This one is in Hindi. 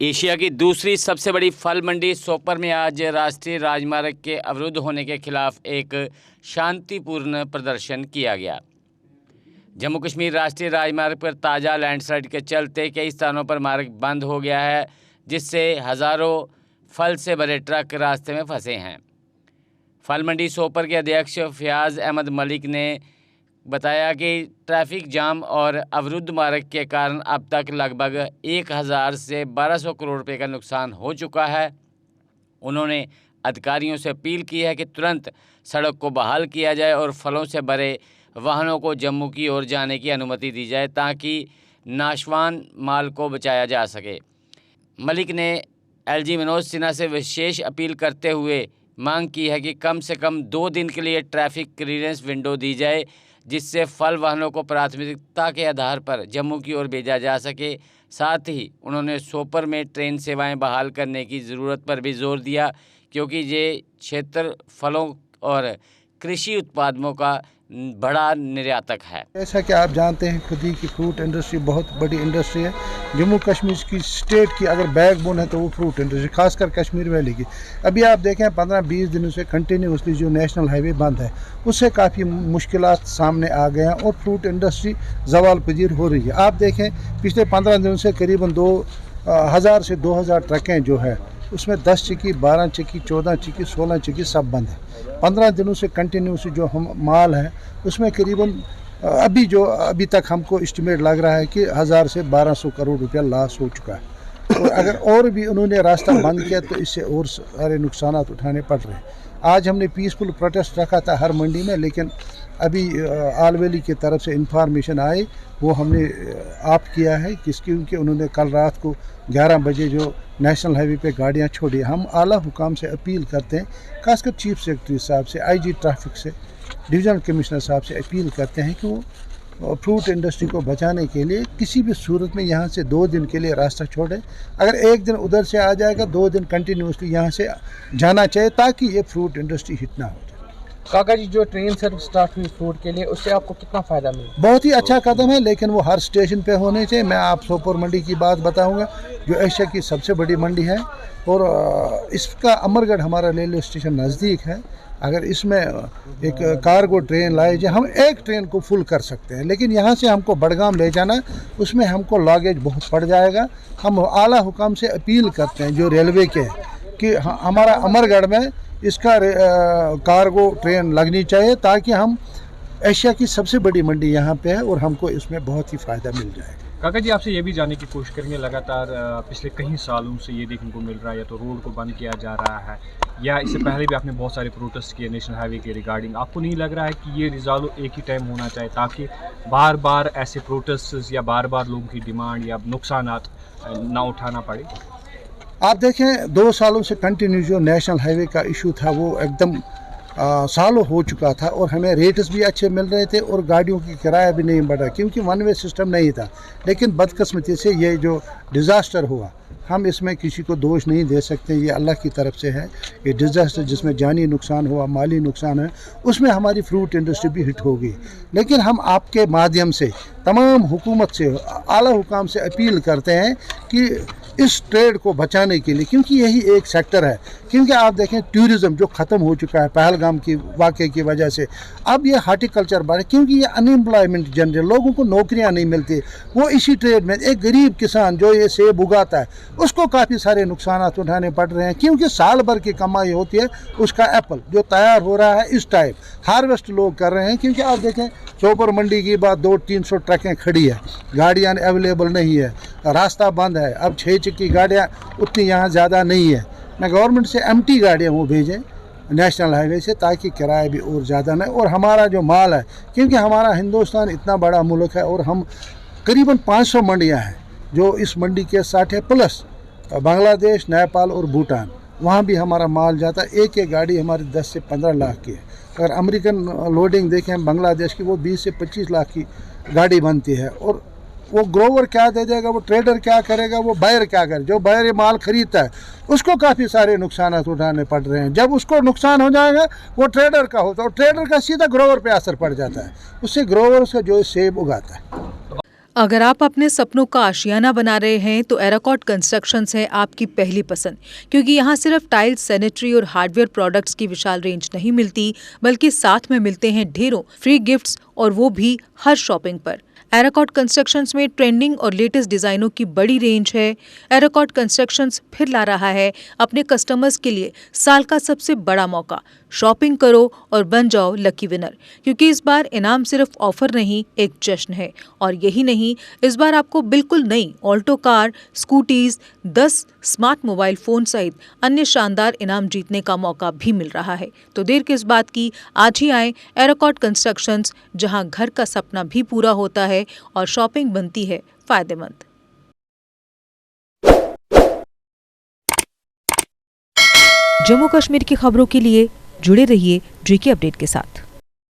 एशिया की दूसरी सबसे बड़ी फल मंडी सोपर में आज राष्ट्रीय राजमार्ग के अवरुद्ध होने के खिलाफ एक शांतिपूर्ण प्रदर्शन किया गया। जम्मू कश्मीर राष्ट्रीय राजमार्ग पर ताज़ा लैंडस्लाइड के चलते कई स्थानों पर मार्ग बंद हो गया है, जिससे हज़ारों फल से भरे ट्रक रास्ते में फंसे हैं। फल मंडी सोपर के अध्यक्ष फयाज़ अहमद मलिक ने बताया कि ट्रैफिक जाम और अवरुद्ध मार्ग के कारण अब तक लगभग 1000 से 1200 करोड़ रुपए का नुकसान हो चुका है। उन्होंने अधिकारियों से अपील की है कि तुरंत सड़क को बहाल किया जाए और फलों से भरे वाहनों को जम्मू की ओर जाने की अनुमति दी जाए ताकि नाशवान माल को बचाया जा सके। मलिक ने एलजी मनोज सिन्हा से विशेष अपील करते हुए मांग की है कि कम से कम 2 दिन के लिए ट्रैफिक क्लियरेंस विंडो दी जाए, जिससे फल वाहनों को प्राथमिकता के आधार पर जम्मू की ओर भेजा जा सके। साथ ही उन्होंने सोपर में ट्रेन सेवाएं बहाल करने की ज़रूरत पर भी जोर दिया, क्योंकि ये क्षेत्र फलों और कृषि उत्पादों का बड़ा निर्यातक है। जैसा कि आप जानते हैं खुद ही की फ्रूट इंडस्ट्री बहुत बड़ी इंडस्ट्री है। जम्मू कश्मीर की स्टेट की अगर बैकबोन है तो वो फ्रूट इंडस्ट्री, खासकर कश्मीर वैली की। अभी आप देखें 15-20 दिनों से कंटिन्यूसली जो नेशनल हाईवे बंद है, उससे काफ़ी मुश्किलात सामने आ गए हैं और फ्रूट इंडस्ट्री जवाल पजीर हो रही है। आप देखें पिछले 15 दिनों से करीबन 2000 से 2000 ट्रकें जो है उसमें 10 चिक्की, 12 चिक्की, 14 चिक्की, 16 चिक्की सब बंद है। 15 दिनों से कंटिन्यूसली जो हम माल है उसमें करीबन अभी तक हमको एस्टिमेट लग रहा है कि 1000 से 1200 करोड़ रुपया लॉस हो चुका है। और अगर और भी उन्होंने रास्ता बंद किया तो इससे और सारे नुकसान उठाने पड़ रहे हैं। आज हमने पीसफुल प्रोटेस्ट रखा था हर मंडी में, लेकिन अभी आलवेली की तरफ से इंफॉर्मेशन आई, वो हमने ऑफ किया है क्योंकि उन्होंने कल रात को 11 बजे जो नेशनल हाईवे पे गाड़ियां छोड़ी। हम आला हुकाम से अपील करते हैं, खासकर चीफ सेक्रेटरी साहब से, आईजी ट्रैफिक से, डिवीजनल कमिश्नर साहब से अपील करते हैं कि वो फ्रूट इंडस्ट्री को बचाने के लिए किसी भी सूरत में यहाँ से 2 दिन के लिए रास्ता छोड़े। अगर एक दिन उधर से आ जाएगा, 2 दिन कंटिन्यूसली यहाँ से जाना चाहिए ताकि ये फ्रूट इंडस्ट्री हिट ना हो जाए। काका जी, जो ट्रेन सर्विस स्टार्ट हुई फ्रूट के लिए, उससे आपको कितना फ़ायदा मिला? बहुत ही अच्छा कदम है, लेकिन वो हर स्टेशन पे होने चाहिए। मैं आप सोपोर मंडी की बात बताऊंगा जो एशिया की सबसे बड़ी मंडी है और इसका अमरगढ़ हमारा रेलवे स्टेशन नज़दीक है। अगर इसमें एक कार्गो ट्रेन लाए जाए, हम एक ट्रेन को फुल कर सकते हैं, लेकिन यहाँ से हमको बड़गाम ले जाना, उसमें हमको लगेज बहुत पड़ जाएगा। हम आला हुकाम से अपील करते हैं जो रेलवे के कि हमारा अमरगढ़ में इसका कार्गो ट्रेन लगनी चाहिए ताकि हम एशिया की सबसे बड़ी मंडी यहाँ पे है और हमको इसमें बहुत ही फ़ायदा मिल जाएगा। काका जी, आपसे ये भी जानने की कोशिश करेंगे, लगातार पिछले कई सालों से ये देखने को मिल रहा है, या तो रोड को बंद किया जा रहा है, या इससे पहले भी आपने बहुत सारे प्रोटेस्ट किए नेशनल हाईवे के रिगार्डिंग। आपको नहीं लग रहा है कि ये रिजॉल्व एक ही टाइम होना चाहिए ताकि बार बार ऐसे प्रोटेस्ट या बार बार लोगों की डिमांड या नुकसान ना उठाना पड़े? आप देखें 2 सालों से कंटिन्यू जो नेशनल हाईवे का इशू था वो एकदम सालों हो चुका था और हमें रेट्स भी अच्छे मिल रहे थे और गाड़ियों की किराया भी नहीं बढ़ा क्योंकि वन वे सिस्टम नहीं था। लेकिन बदकिस्मती से ये जो डिज़ास्टर हुआ, हम इसमें किसी को दोष नहीं दे सकते, ये अल्लाह की तरफ से है। ये डिज़ास्टर जिसमें जानी नुकसान हुआ, माली नुकसान है, उसमें हमारी फ्रूट इंडस्ट्री भी हिट होगी। लेकिन हम आपके माध्यम से तमाम हुकूमत से, आला हुकाम से अपील करते हैं कि इस ट्रेड को बचाने के लिए, क्योंकि यही एक सेक्टर है। क्योंकि आप देखें टूरिज़्म जो ख़त्म हो चुका है पहलगाम की वाक़े की वजह से, अब ये हार्टिकल्चर बढ़े क्योंकि ये अनएम्प्लॉयमेंट जनरेट, लोगों को नौकरियां नहीं मिलती। वो इसी ट्रेड में एक गरीब किसान जो ये सेब उगाता है उसको काफ़ी सारे नुकसान उठाने पड़ रहे हैं क्योंकि साल भर की कमाई होती है उसका एप्पल जो तैयार हो रहा है इस टाइम हार्वेस्ट लोग कर रहे हैं। क्योंकि आप देखें सोपर मंडी की बात, 200-300 ट्रकें खड़ी है, गाड़ियाँ अवेलेबल नहीं है, रास्ता बंद है। अब 6 चक्की गाड़ियाँ उतनी यहाँ ज़्यादा नहीं है। मैं गवर्नमेंट से एम्प्टी गाड़ियाँ वो भेजें नेशनल हाईवे से ताकि किराया भी और ज़्यादा नहीं, और हमारा जो माल है, क्योंकि हमारा हिंदुस्तान इतना बड़ा मुल्क है और हम करीबन 500 मंडियाँ हैं जो इस मंडी के साथ है, प्लस बांग्लादेश, नेपाल और भूटान, वहाँ भी हमारा माल जाता है। एक एक गाड़ी हमारी 10 से 15 लाख की है। अगर अमेरिकन लोडिंग देखें बांग्लादेश की, वो 20 से 25 लाख की गाड़ी बनती है। और वो ग्रोवर क्या दे देगा, वो ट्रेडर क्या करेगा, वो बायर क्या करे, जो बायर ये माल खरीदता है उसको काफ़ी सारे नुकसान उठाने पड़ रहे हैं। जब उसको नुकसान हो जाएगा वो ट्रेडर का होता है और ट्रेडर का सीधा ग्रोवर पे असर पड़ जाता है, उससे ग्रोवर से जो सेब उगाता है। अगर आप अपने सपनों का आशियाना बना रहे हैं तो एराकॉट कंस्ट्रक्शंस है आपकी पहली पसंद, क्योंकि यहाँ सिर्फ टाइल्स, सैनिटरी और हार्डवेयर प्रोडक्ट्स की विशाल रेंज नहीं मिलती, बल्कि साथ में मिलते हैं ढेरों फ्री गिफ्ट्स, और वो भी हर शॉपिंग पर। एराकॉट कंस्ट्रक्शंस में ट्रेंडिंग और लेटेस्ट डिजाइनों की बड़ी रेंज है। एराकॉट कंस्ट्रक्शंस फिर ला रहा है अपने कस्टमर्स के लिए साल का सबसे बड़ा मौका। शॉपिंग करो और बन जाओ लकी विनर, क्योंकि इस बार इनाम सिर्फ ऑफर नहीं, एक जश्न है। और यही नहीं, इस बार आपको बिल्कुल नई Alto car, scooties, 10 smart mobile phone सहित अन्य शानदार इनाम जीतने का मौका भी मिल रहा है। तो देर किस बात की, आज ही आए एराकॉट कंस्ट्रक्शंस, जहां घर का सपना भी पूरा होता है और शॉपिंग बनती है फायदेमंद। जम्मू कश्मीर की खबरों के लिए जुड़े रहिए JK अपडेट के साथ।